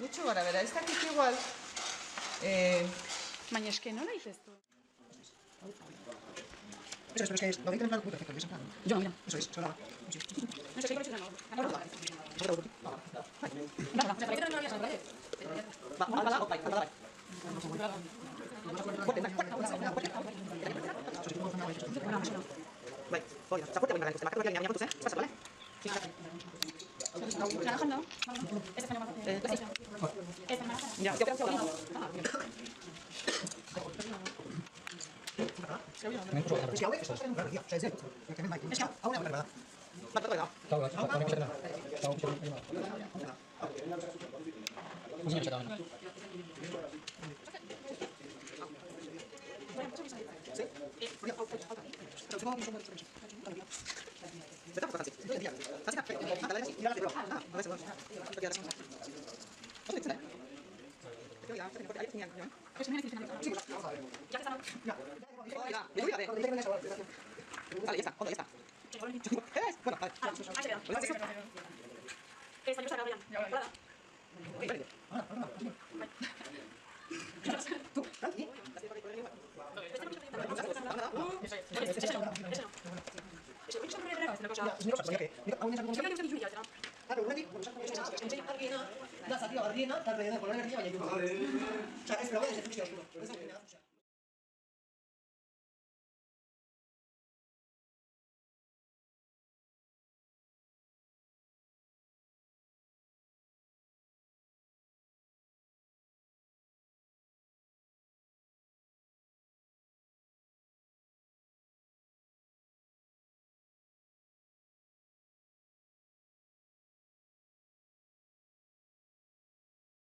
Gutxo gara bera, ez dakit igual. Baina eske nola itestu? Eso es, pero es que lo de entrar muy perfecto, ¿ves? Jo, mira. Eso es, sola. Sí. No sé, què no? La salida barriena, tal vez por la guerrilla, vaya yo. O sea, es probable desde el